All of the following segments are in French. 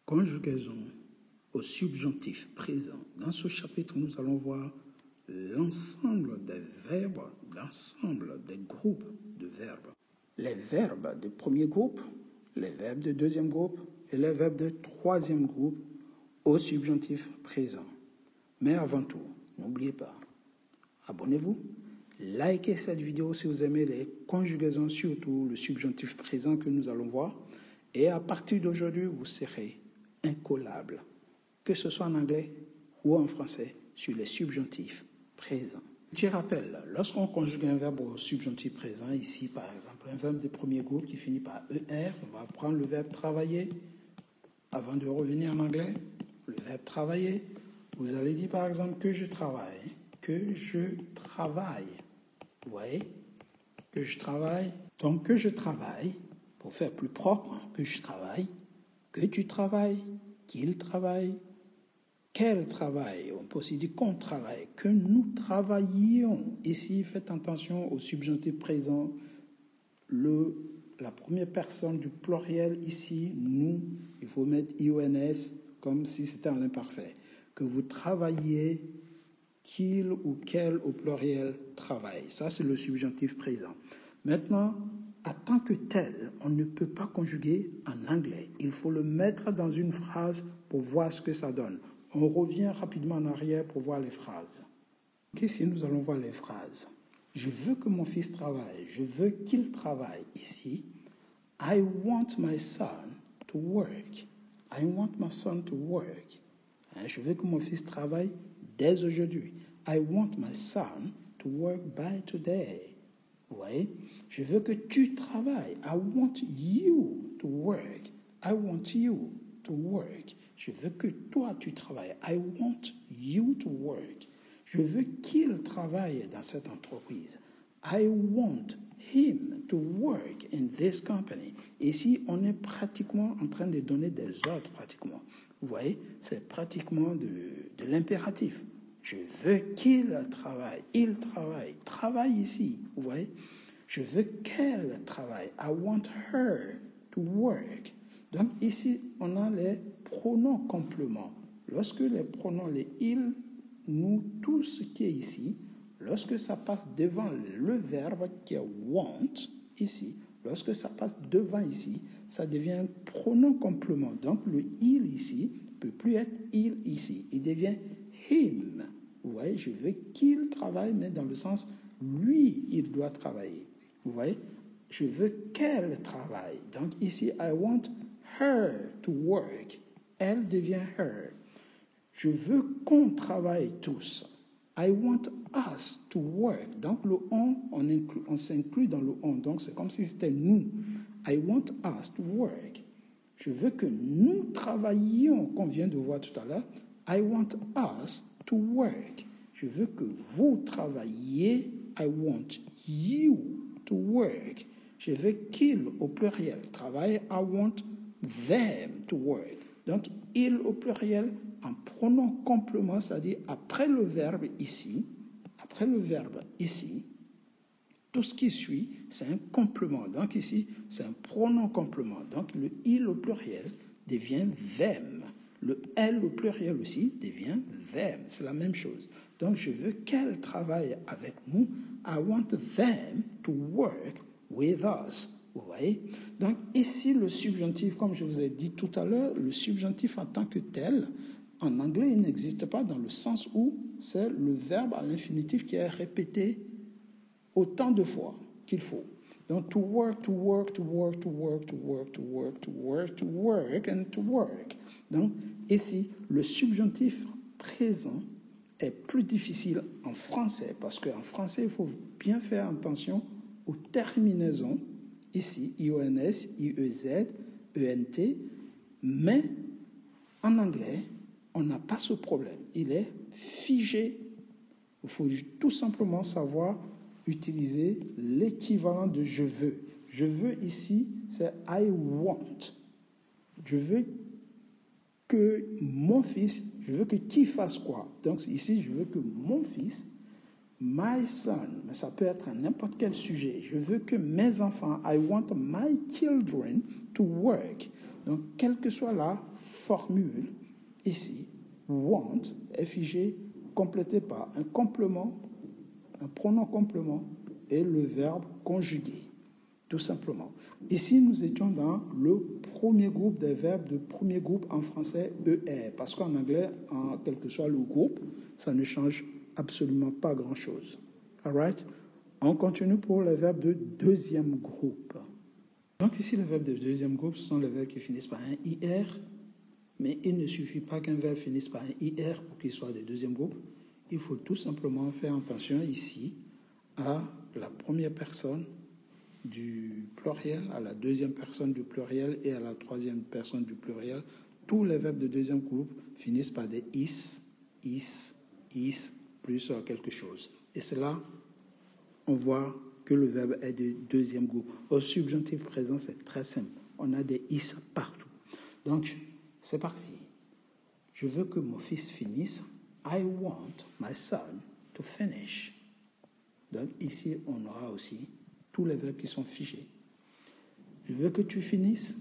Conjugaison au subjonctif présent. Dans ce chapitre, nous allons voir l'ensemble des verbes, l'ensemble des groupes de verbes. Les verbes du premier groupe, les verbes du deuxième groupe et les verbes du troisième groupe au subjonctif présent. Mais avant tout, n'oubliez pas, abonnez-vous, likez cette vidéo si vous aimez les conjugaisons, surtout le subjonctif présent que nous allons voir. Et à partir d'aujourd'hui, vous serez incollable, que ce soit en anglais ou en français, sur les subjonctifs présents. Petit rappel, lorsqu'on conjugue un verbe au subjonctif présent, ici par exemple, un verbe du premier groupe qui finit par ER, on va prendre le verbe travailler. Avant de revenir en anglais, le verbe travailler, vous allez dire par exemple que je travaille, que je travaille. Vous voyez, que je travaille. Donc que je travaille, pour faire plus propre, que je travaille, que tu travailles, qu'il travaille, quel travail, on peut aussi dire qu'on travaille, que nous travaillions. Ici, faites attention au subjonctif présent, la première personne du pluriel ici, nous, il faut mettre IONS comme si c'était en imparfait. Que vous travailliez, qu'il ou quel au pluriel travaille. Ça, c'est le subjonctif présent. Maintenant, en tant que tel, on ne peut pas conjuguer en anglais. Il faut le mettre dans une phrase pour voir ce que ça donne. On revient rapidement en arrière pour voir les phrases. Ici, nous allons voir les phrases. Je veux que mon fils travaille. Je veux qu'il travaille. Ici, I want my son to work. I want my son to work. Je veux que mon fils travaille dès aujourd'hui. I want my son to work by today. Vous voyez? Je veux que tu travailles. I want you to work. I want you to work. Je veux que toi, tu travailles. I want you to work. Je veux qu'il travaille dans cette entreprise. I want him to work in this company. Ici, on est pratiquement en train de donner des ordres, pratiquement. Vous voyez, c'est pratiquement de l'impératif. Je veux qu'il travaille. Il travaille. Travaille ici. Vous voyez, je veux qu'elle travaille. I want her to work. Donc ici, on a les pronoms compléments. Lorsque les pronoms, les il, nous, tout ce qui est ici, lorsque ça passe devant le verbe qui est want, ici, lorsque ça passe devant ici, ça devient un pronom complément. Donc le il ici ne peut plus être il ici. Il devient him. Vous voyez, je veux qu'il travaille, mais dans le sens, lui, il doit travailler. Vous voyez, je veux qu'elle travaille. Donc ici, I want her to work. Elle devient her. Je veux qu'on travaille tous. I want us to work. Donc le on s'inclut dans le on. Donc c'est comme si c'était nous. I want us to work. Je veux que nous travaillions, qu'on vient de voir tout à l'heure. I want us to work. Je veux que vous travailliez. I want you to work. Je veux qu'ils au pluriel travaillent. I want them to work. Donc, il au pluriel en pronom complément, c'est-à-dire après le verbe ici, tout ce qui suit, c'est un complément. Donc ici, c'est un pronom complément. Donc le il au pluriel devient them. Le elle au pluriel aussi devient them. C'est la même chose. Donc je veux qu'elle travaille avec nous. I want them to work with us. Vous voyez? Donc ici, le subjonctif, comme je vous ai dit tout à l'heure, le subjonctif en tant que tel, en anglais, il n'existe pas dans le sens où c'est le verbe à l'infinitif qui est répété autant de fois qu'il faut. Donc to work, to work, to work, to work, to work, to work, to work, to work, and to work. Donc ici, le subjonctif présent est plus difficile en français parce qu'en français, il faut bien faire attention aux terminaisons. Ici, IONS, IEZ, ENT, mais en anglais, on n'a pas ce problème. Il est figé. Il faut tout simplement savoir utiliser l'équivalent de je veux. Je veux ici, c'est I want. Je veux que mon fils, je veux que qui fasse quoi? Donc ici, je veux que mon fils, my son, mais ça peut être n'importe quel sujet. Je veux que mes enfants, I want my children to work. Donc, quelle que soit la formule ici, want, est figée, complétée par un complément, un pronom complément et le verbe conjugué, tout simplement. Ici, nous étions dans le premier groupe des verbes de premier groupe en français ER, parce qu'en anglais, quel que soit le groupe, ça ne change absolument pas grand-chose. All right? On continue pour les verbes de deuxième groupe. Donc ici, les verbes de deuxième groupe sont les verbes qui finissent par un IR, mais il ne suffit pas qu'un verbe finisse par un IR pour qu'il soit de deuxième groupe. Il faut tout simplement faire attention ici à la première personne du pluriel, à la deuxième personne du pluriel et à la troisième personne du pluriel. Tous les verbes de deuxième groupe finissent par des is, plus quelque chose. Et c'est là, on voit que le verbe est de deuxième groupe. Au subjonctif présent, c'est très simple. On a des is partout. Donc, c'est parti. Je veux que mon fils finisse. I want my son to finish. Donc, ici, on aura aussi tous les verbes qui sont figés. Je veux que tu finisses.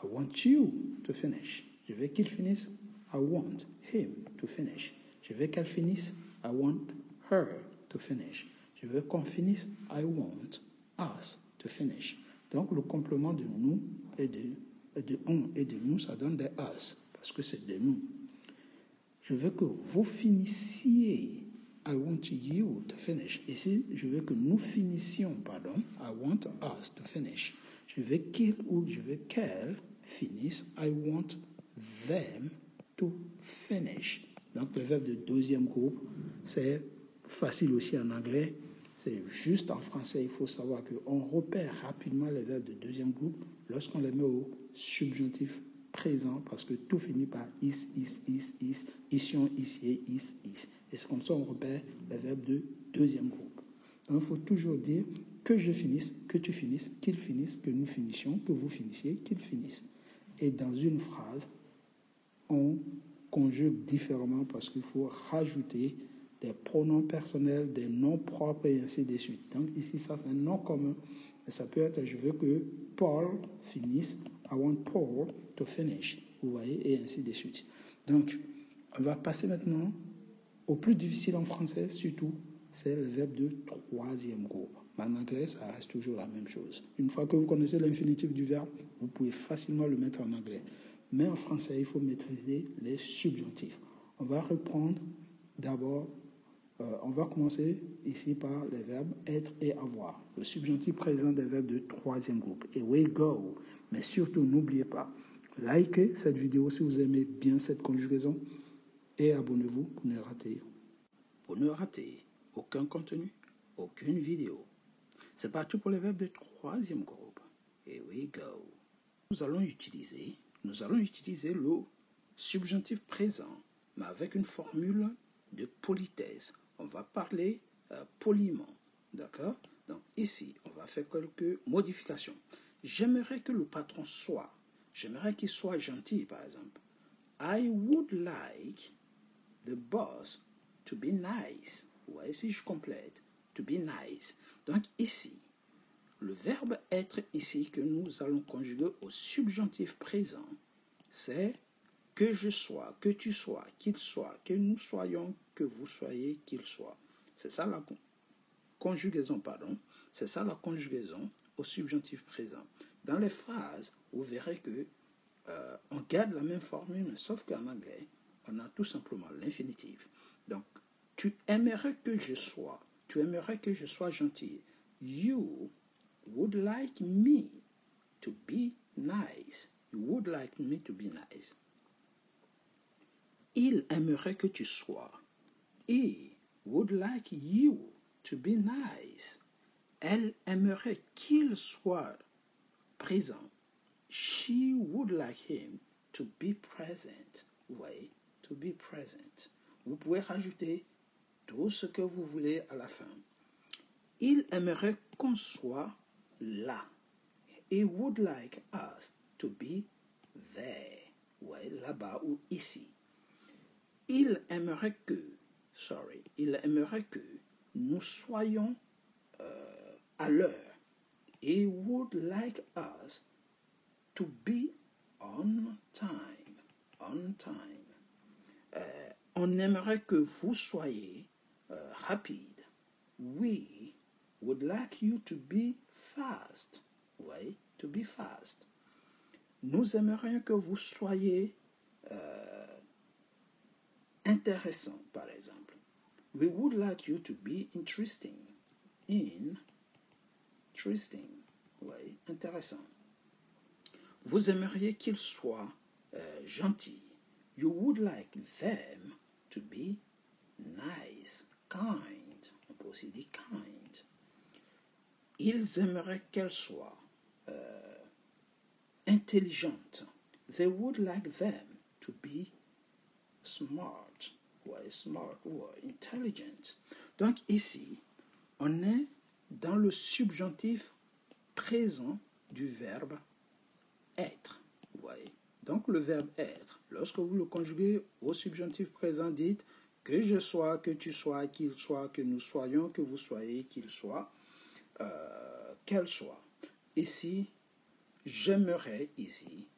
I want you to finish. Je veux qu'il finisse. I want him to finish. Je veux qu'elle finisse. I want her to finish. Je veux qu'on finisse. I want us to finish. Donc, le complément de nous et de on et de nous, ça donne des us, parce que c'est de nous. Je veux que vous finissiez. I want you to finish. Ici, je veux que nous finissions, pardon. I want us to finish. Je veux qu'il ou je veux qu'elle finisse. I want them to finish. Donc, le verbe de deuxième groupe, c'est facile aussi en anglais. C'est juste en français. Il faut savoir qu'on repère rapidement les verbes de deuxième groupe lorsqu'on les met au subjonctif présent, parce que tout finit par is, ision, ici, is. Et c'est comme ça qu'on repère les verbes de deuxième groupe. Donc, il faut toujours dire que je finisse, que tu finisses, qu'il finisse, que nous finissions, que vous finissiez, qu'il finisse. Et dans une phrase, on conjugue différemment parce qu'il faut rajouter des pronoms personnels, des noms propres et ainsi de suite. Donc ici, ça c'est un nom commun. Mais ça peut être, je veux que Paul finisse. I want Paul to finish. Vous voyez, et ainsi de suite. Donc, on va passer maintenant au plus difficile en français, surtout, c'est le verbe de troisième groupe. Mais en anglais, ça reste toujours la même chose. Une fois que vous connaissez l'infinitif du verbe, vous pouvez facilement le mettre en anglais. Mais en français, il faut maîtriser les subjonctifs. On va reprendre d'abord, on va commencer ici par les verbes être et avoir. Le subjonctif présent des verbes de troisième groupe. Et we go. Mais surtout, n'oubliez pas, likez cette vidéo si vous aimez bien cette conjugaison et abonnez-vous pour ne rater aucun contenu, aucune vidéo. C'est parti pour les verbes de troisième groupe. Here we go. Nous allons utiliser le subjonctif présent, mais avec une formule de politesse. On va parler poliment, d'accord? Donc ici, on va faire quelques modifications. J'aimerais que le patron soit, j'aimerais qu'il soit gentil, par exemple. I would like the boss to be nice. Ouais, si je complète, to be nice. Donc ici, le verbe être ici que nous allons conjuguer au subjonctif présent, c'est que je sois, que tu sois, qu'il soit, que nous soyons, que vous soyez, qu'il soit. C'est ça la conjugaison, C'est ça la conjugaison au subjonctif présent. Dans les phrases, vous verrez que on garde la même formule, mais sauf qu'en anglais, on a tout simplement l'infinitif. Donc, tu aimerais que je sois gentil. You would like me to be nice. You would like me to be nice. Il aimerait que tu sois. He would like you to be nice. Elle aimerait qu'il soit présent. She would like him to be present. Oui, to be present. Vous pouvez rajouter tout ce que vous voulez à la fin. Il aimerait qu'on soit là. He would like us to be there. Ouais, là-bas ou ici. Il aimerait que nous soyons à l'heure. He would like us to be on time. on time. On aimerait que vous soyez rapide. We would like you to be fast. Oui, to be fast. Nous aimerions que vous soyez intéressant, par exemple. We would like you to be interesting. Interesting. Oui, intéressant. Vous aimeriez qu'ils soient gentils. You would like them to be nice, kind. On peut aussi dire kind. Ils aimeraient qu'elle soit intelligente. They would like them to be smart. Ouais, smart, ouais, intelligent. Donc ici, on est dans le subjonctif présent du verbe être. Ouais. Donc le verbe être, lorsque vous le conjuguez au subjonctif présent, dites que je sois, que tu sois, qu'il soit, que nous soyons, que vous soyez, qu'il soit, qu'elle soit. Ici, j'aimerais, ici,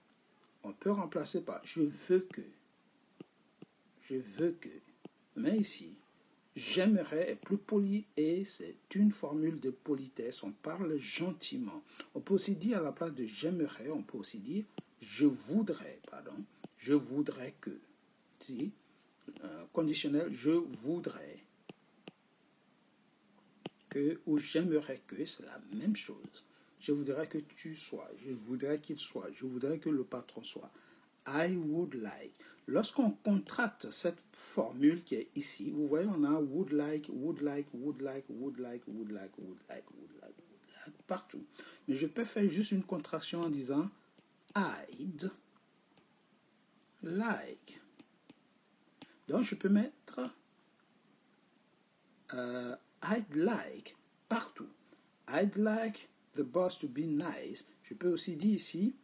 on peut remplacer par je veux que. Je veux que. Mais ici, j'aimerais est plus poli et c'est une formule de politesse. On parle gentiment. On peut aussi dire à la place de j'aimerais, on peut aussi dire je voudrais, pardon. Je voudrais que. Si, conditionnel, je voudrais que ou j'aimerais que, c'est la même chose. Je voudrais que tu sois, je voudrais qu'il soit, je voudrais que le patron soit. I would like. Lorsqu'on contracte cette formule qui est ici, vous voyez, on a would like, would like, would like, would like, would like, would like, would like, would like, partout. Mais je peux faire juste une contraction en disant I'd like. Donc je peux mettre I'd like partout. I'd like the boss to be nice. Je peux aussi dire ici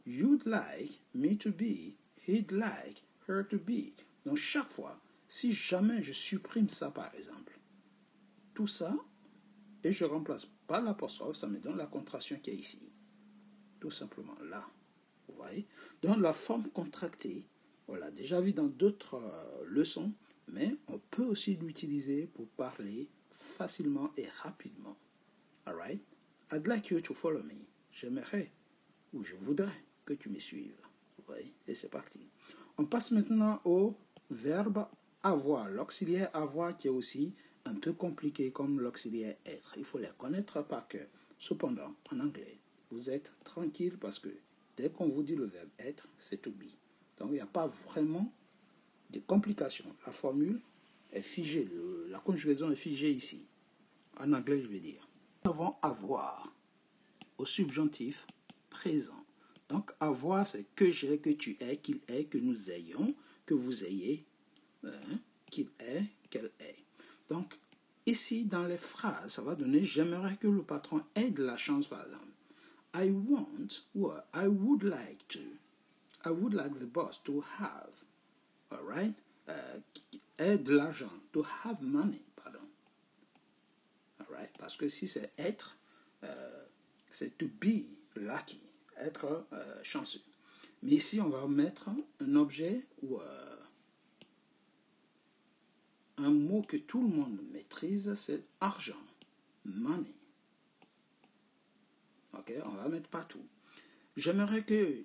you'd like me to be, he'd like her to be. Donc chaque fois, si jamais je supprime ça par exemple, tout ça, et je remplace par l'apostrophe, ça me donne la contraction qui est ici. Tout simplement là. Vous voyez? Donc la forme contractée, on l'a déjà vu dans d'autres leçons, mais on peut aussi l'utiliser pour parler facilement et rapidement. Alright? I'd like you to follow me. J'aimerais ou je voudrais que tu me suives. Vous voyez? Et c'est parti. On passe maintenant au verbe avoir. L'auxiliaire avoir qui est aussi un peu compliqué comme l'auxiliaire être. Il faut les connaître par cœur. Cependant, en anglais, vous êtes tranquille parce que dès qu'on vous dit le verbe être, c'est to be. Donc il n'y a pas vraiment de complications. La formule est figée, la conjugaison est figée ici. En anglais, je vais dire. Nous avons avoir au subjonctif présent. Donc, avoir, c'est que j'ai, que tu es, qu'il est, que nous ayons, que vous ayez, qu'il est, qu'elle est. Donc, ici, dans les phrases, ça va donner j'aimerais que le patron ait de la chance, par exemple. I want, or I would like to. I would like the boss to have, all right? Ait de l'argent, to have money, pardon. All right? Parce que si c'est être, c'est to be lucky, être chanceux. Mais ici, on va mettre un objet ou un mot que tout le monde maîtrise, c'est argent, money. Ok, on va mettre partout. J'aimerais que,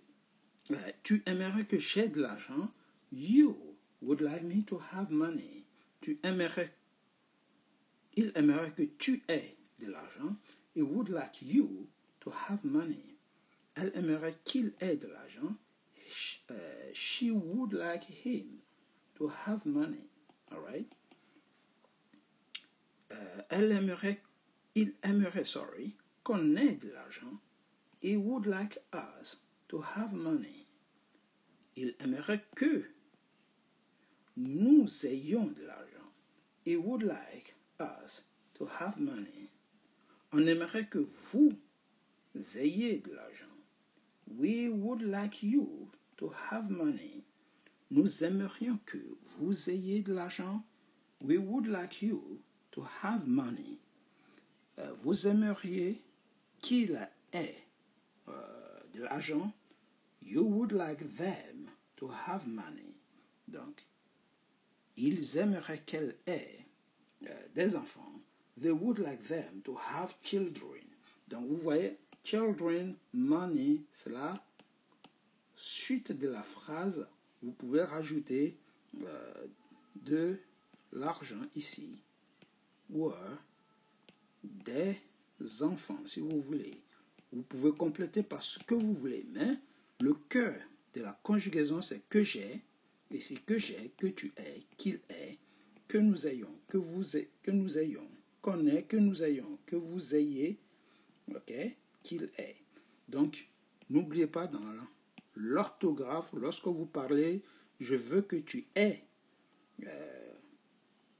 tu aimerais que j'ai de l'argent. You would like me to have money. Tu aimerais, il aimerait que tu aies de l'argent. He would like you to have money. Elle aimerait qu'il ait de l'argent. She would like him to have money. All right? Il aimerait, qu'on ait de l'argent. He would like us to have money. Il aimerait que nous ayons de l'argent. He would like us to have money. On aimerait que vous ayez de l'argent. We would like you to have money. Nous aimerions que vous ayez de l'argent. We would like you to have money. Vous aimeriez qu'il ait de l'argent. You would like them to have money. Donc, ils aimeraient qu'elle ait des enfants. They would like them to have children. Donc, vous voyez, children, money, c'est la suite de la phrase. Vous pouvez rajouter de l'argent ici. Ou des enfants, si vous voulez. Vous pouvez compléter par ce que vous voulez, mais le cœur de la conjugaison, c'est que j'ai, ici que j'ai, que tu es, qu'il est, que nous ayons, que nous ayons, qu'on ait, que nous ayons, que vous ayez, ok, qu'il est. Donc, n'oubliez pas dans l'orthographe, lorsque vous parlez, je veux que tu aies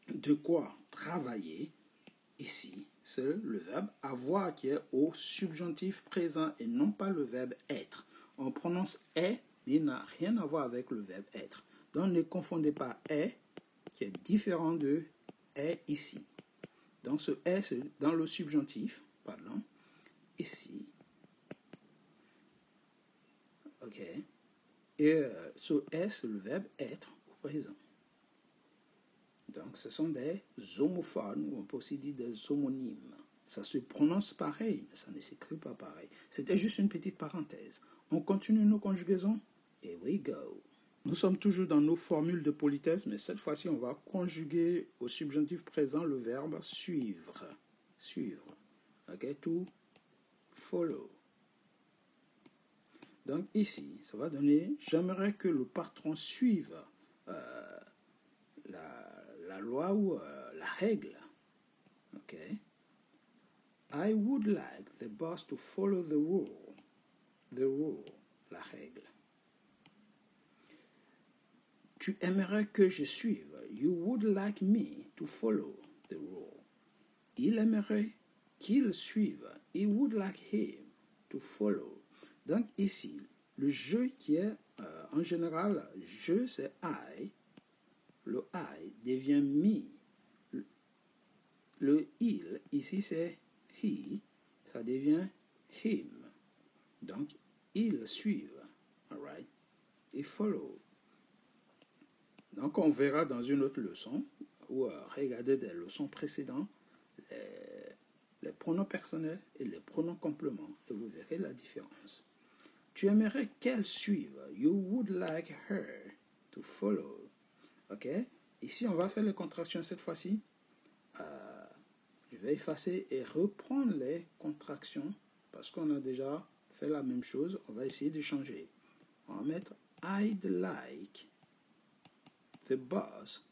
de quoi travailler, ici, c'est le verbe avoir qui est au subjonctif présent et non pas le verbe être. On prononce est, il n'a rien à voir avec le verbe être. Donc ne confondez pas est, qui est différent de est ici. Donc ce est, c'est dans le subjonctif, pardon, ici. Ok. Et ce est, c'est le verbe être au présent. Donc, ce sont des homophones, ou on peut aussi dire des homonymes. Ça se prononce pareil, mais ça ne s'écrit pas pareil. C'était juste une petite parenthèse. On continue nos conjugaisons. Here we go. Nous sommes toujours dans nos formules de politesse, mais cette fois-ci, on va conjuguer au subjonctif présent le verbe suivre. Suivre. Ok, to follow. Donc, ici, ça va donner, j'aimerais que le patron suive la loi ou la règle. Ok. I would like the boss to follow the rule. The rule, la règle. Tu aimerais que je suive. You would like me to follow the rule. Il aimerait qu'il suive. He would like him to follow. Donc ici, le je qui est en général, je c'est I. Le I devient me. Le il, ici c'est he, ça devient him. Donc, ils suivent. Alright? Ils follow. Donc, on verra dans une autre leçon, ou regardez des leçons précédentes, les pronoms personnels et les pronoms compléments, et vous verrez la différence. Tu aimerais qu'elle suive. You would like her to follow. Ok? Ici, on va faire les contractions cette fois-ci. Je vais effacer et reprendre les contractions parce qu'on a déjà fait la même chose. On va essayer de changer. On va mettre I'd like the boss.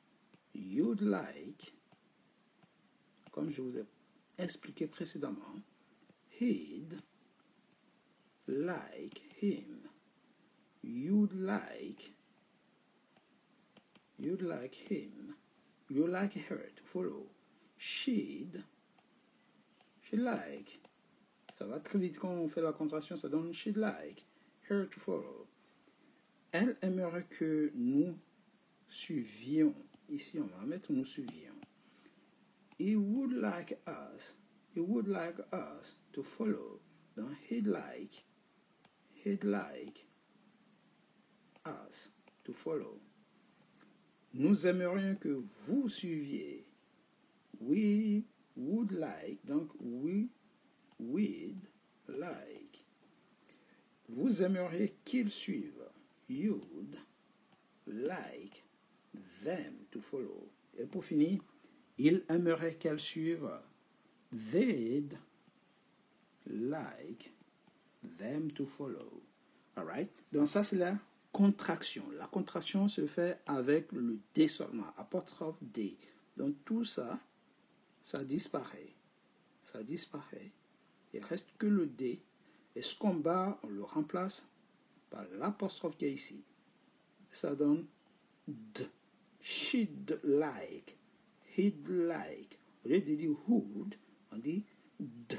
You'd like, comme je vous ai expliqué précédemment, he'd like him. You'd like him. You'd like her to follow. She'd like. Ça va très vite quand on fait la contraction, ça donne she'd like her to follow. Elle aimerait que nous suivions. Ici, on va mettre nous suivions. He would like us to follow. Donc, he'd like us to follow. Nous aimerions que vous suiviez. We would like, donc we'd like. Vous aimeriez qu'ils suivent. You'd like them to follow. Et pour finir, il aimerait qu'elles suivent. They'd like them to follow. Alright? Donc ça c'est la contraction. La contraction se fait avec le D seulement, apostrophe D. Donc tout ça, ça disparaît. Ça disparaît. Il reste que le D. Et ce qu'on bat, on le remplace par l'apostrophe qui est ici. Ça donne D. She'd like. He'd like. Au lieu de dire would, on dit D.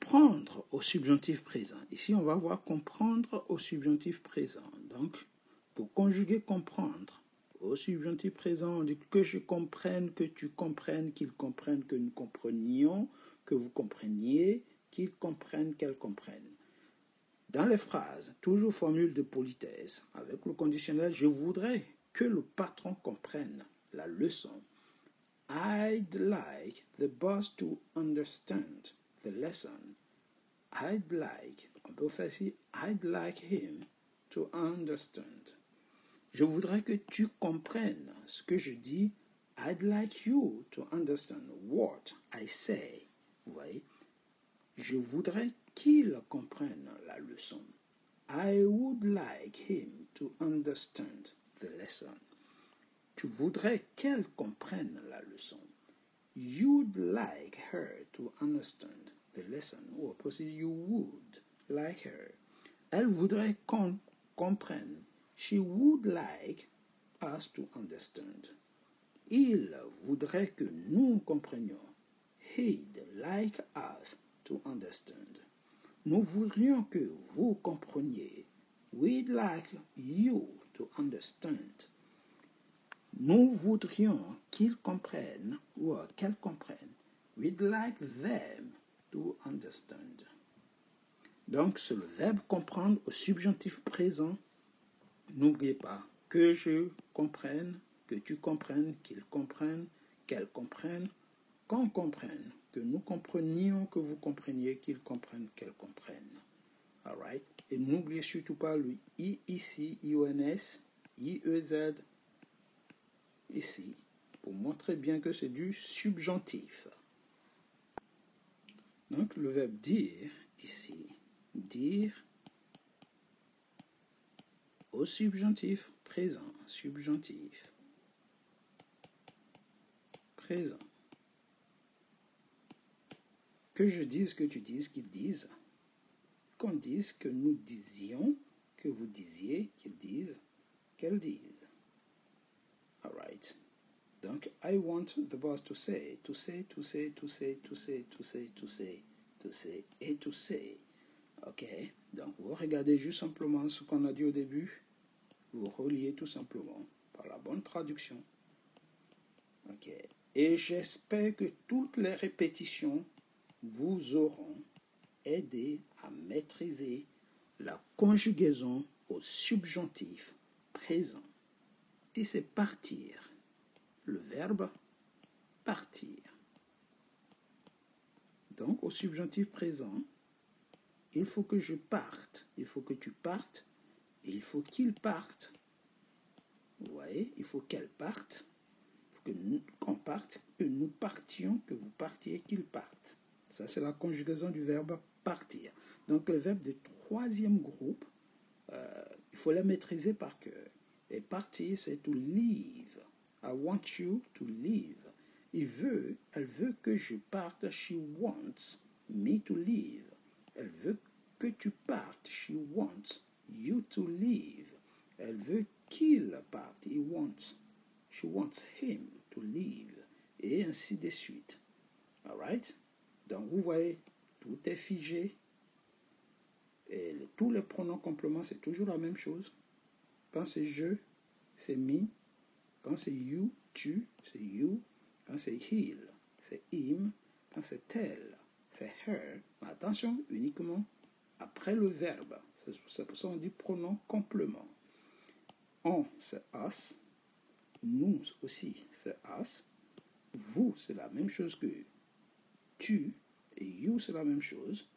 Prendre au subjonctif présent. Ici, on va voir comprendre au subjonctif présent. Donc, pour conjuguer comprendre au subjonctif présent, on dit que je comprenne, que tu comprennes, qu'ils comprennent, que nous comprenions, que vous compreniez, qu'ils comprennent, qu'elles comprennent. Dans les phrases, toujours formule de politesse, avec le conditionnel, je voudrais que le patron comprenne la leçon. I'd like the boss to understand the lesson. I'd like, on peut faire ici, I'd like him to understand. Je voudrais que tu comprennes ce que je dis. I'd like you to understand what I say. Vous voyez? Je voudrais qu'il comprenne la leçon. I would like him to understand the lesson. Tu voudrais qu'elle comprenne la leçon. You'd like her to understand the lesson. Ou opposite, you would like her. Elle voudrait qu'on comprenne. She would like us to understand. Il voudrait que nous comprenions. He'd like us to understand. Nous voudrions que vous compreniez. We'd like you to understand. Nous voudrions qu'ils comprennent ou qu'elles comprennent. We'd like them to understand. Donc, c'est le verbe comprendre au subjonctif présent. N'oubliez pas que je comprenne, que tu comprennes, qu'ils comprennent, qu'elles comprennent, qu'on comprenne, que nous comprenions, que vous compreniez, qu'ils comprennent, qu'elles comprennent. All right? Et n'oubliez surtout pas le I ici, IONS, IEZ ici, pour montrer bien que c'est du subjonctif. Donc le verbe dire ici, dire au subjonctif présent, subjonctif présent. Que je dise, que tu dises, qu'ils disent, qu'on dise, que nous disions, que vous disiez, qu'ils disent, qu'elles disent. All right. Donc, I want the boss to say, to say, to say, to say, to say, to say, to say, to say, et to say. Ok. Donc, vous regardez juste simplement ce qu'on a dit au début. Vous reliez tout simplement par la bonne traduction. Ok. Et j'espère que toutes les répétitions vous auront aidé à maîtriser la conjugaison au subjonctif présent. Si c'est partir, le verbe partir. Donc, au subjonctif présent, il faut que je parte, il faut que tu partes, et il faut qu'il parte. Vous voyez, il faut qu'elle parte, il faut qu'on parte, que nous partions, que vous partiez, qu'il parte. Ça, c'est la conjugaison du verbe partir. Donc, le verbe de troisième groupe, il faut la maîtriser par cœur. Et partir, c'est to leave. I want you to leave. Elle veut que je parte. She wants me to leave. Elle veut que tu partes. She wants you to leave. Elle veut qu'il parte. She wants him to leave. Et ainsi de suite. All right? Donc, vous voyez, tout est figé. Et tous les pronoms compléments, c'est toujours la même chose. Quand c'est je, c'est me. Quand c'est you, tu, c'est you. Quand c'est he'll, c'est him. Quand c'est elle, c'est her. Mais attention, uniquement après le verbe. C'est pour ça qu'on dit pronom complément. On, c'est us. Nous aussi, c'est us. Vous, c'est la même chose que tu. Et you, c'est la même chose.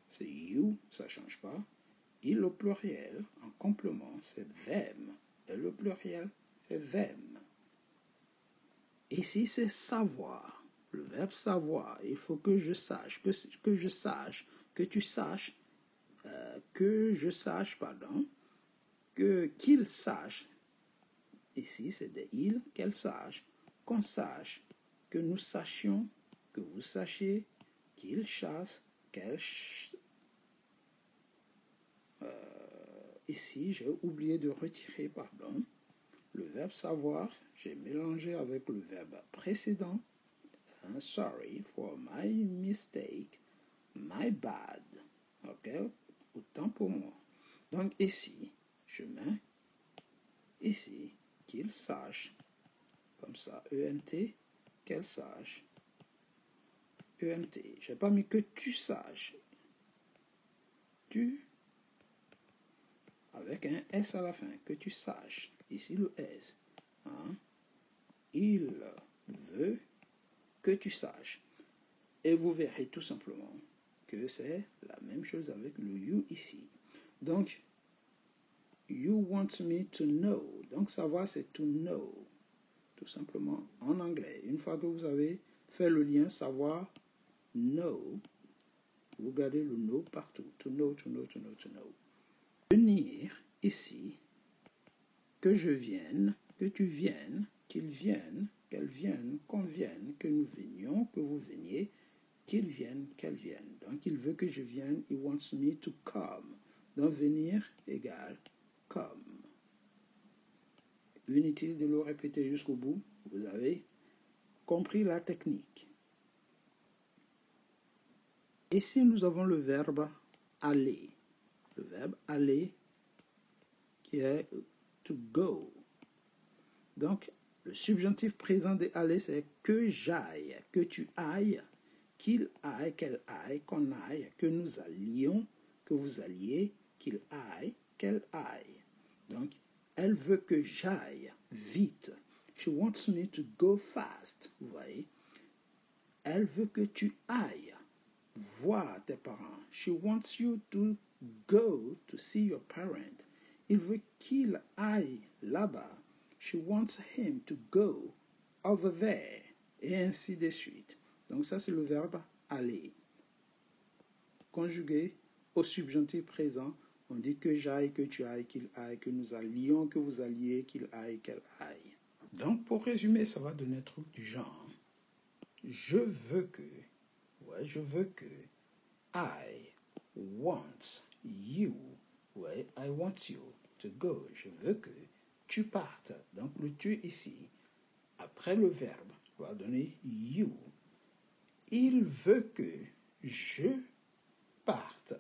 C'est you, ça ne change pas. Et le pluriel, en complément, c'est them. Et le pluriel, c'est them. Ici, c'est savoir. Le verbe savoir. Il faut que je sache, que je sache, que tu saches, que je sache, pardon, qu'il sache. Ici, c'est de il, qu'elle sache, qu'on sache, que nous sachions, que vous sachiez, qu'il chasse, qu'elle ici, j'ai oublié de retirer, pardon, le verbe savoir. J'ai mélangé avec le verbe précédent. Sorry for my mistake. My bad. Ok? Autant pour moi. Donc ici, je mets ici qu'il sache. Comme ça, ENT, qu'elle sache. ENT. Je n'ai pas mis que tu saches. Tu avec un S à la fin, que tu saches. Ici le S. Hein? Il veut que tu saches. Et vous verrez tout simplement que c'est la même chose avec le you ici. Donc, you want me to know. Donc, savoir, c'est to know. Tout simplement en anglais. Une fois que vous avez fait le lien savoir, know, vous gardez le know partout. To know, to know, to know, to know. Venir ici, que je vienne, que tu viennes, qu'il vienne, qu'elle vienne, qu'on vienne, que nous venions, que vous veniez, qu'il vienne, qu'elle vienne. Donc, il veut que je vienne. He wants me to come. Donc, venir égale come. Inutile de le répéter jusqu'au bout. Vous avez compris la technique. Ici, nous avons le verbe aller. Le verbe aller qui est to go. Donc, le subjonctif présent de aller, c'est que j'aille, que tu ailles, qu'il aille, qu'elle aille, qu'on aille, que nous allions, que vous alliez, qu'il aille, qu'elle aille. Donc, elle veut que j'aille vite. She wants me to go fast. Vous voyez? Elle veut que tu ailles voir tes parents. She wants you to go to see your parents. Il veut qu'il aille là-bas. She wants him to go over there. Et ainsi de suite. Donc ça, c'est le verbe aller. Conjugué au subjonctif présent, on dit que j'aille, que tu ailles, qu'il aille, que nous allions, que vous alliez, qu'il aille, qu'elle aille. Donc pour résumer, ça va donner un truc du genre. Je veux que, je veux que, I want you, I want you to go. Je veux que tu partes. Donc le tu ici, après le verbe, va donner you. Il veut que je parte.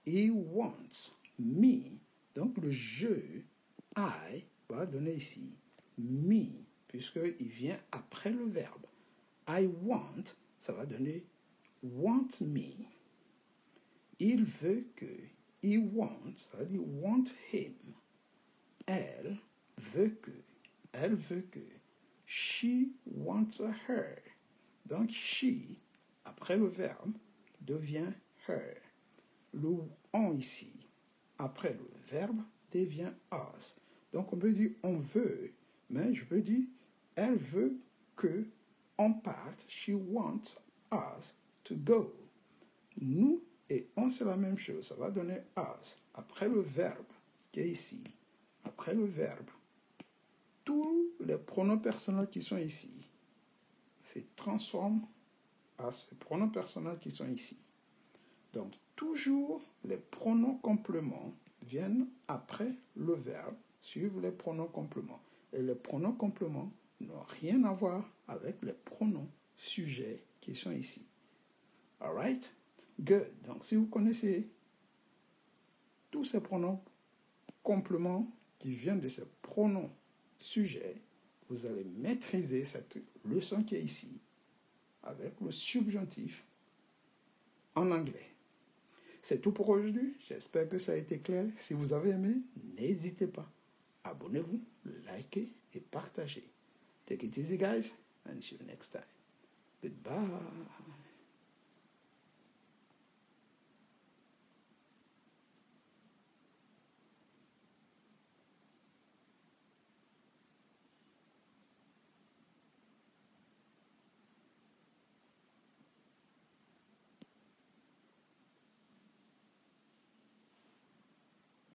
He wants me. Donc le je, I, va donner ici me, puisqu'il vient après le verbe. I want, ça va donner want me. Il veut que, he wants, ça veut dire want him. Elle veut que, she wants her. Donc she, après le verbe, devient her. Le on ici, après le verbe, devient us. Donc on peut dire on veut, mais je peux dire elle veut que on parte. She wants us to go. Nous et on, c'est la même chose. Ça va donner us. Après le verbe qui est ici, après le verbe, tous les pronoms personnels qui sont ici se transforment à ces pronoms personnels qui sont ici. Donc, toujours les pronoms compléments viennent après le verbe, suivent les pronoms compléments. Et les pronoms compléments n'ont rien à voir avec les pronoms sujets qui sont ici. Alright? Good. Donc, si vous connaissez tous ces pronoms compléments qui viennent de ces pronoms sujets, vous allez maîtriser cette leçon qui est ici avec le subjonctif en anglais. C'est tout pour aujourd'hui. J'espère que ça a été clair. Si vous avez aimé, n'hésitez pas. Abonnez-vous, likez et partagez. Take it easy, guys, and see you next time. Goodbye.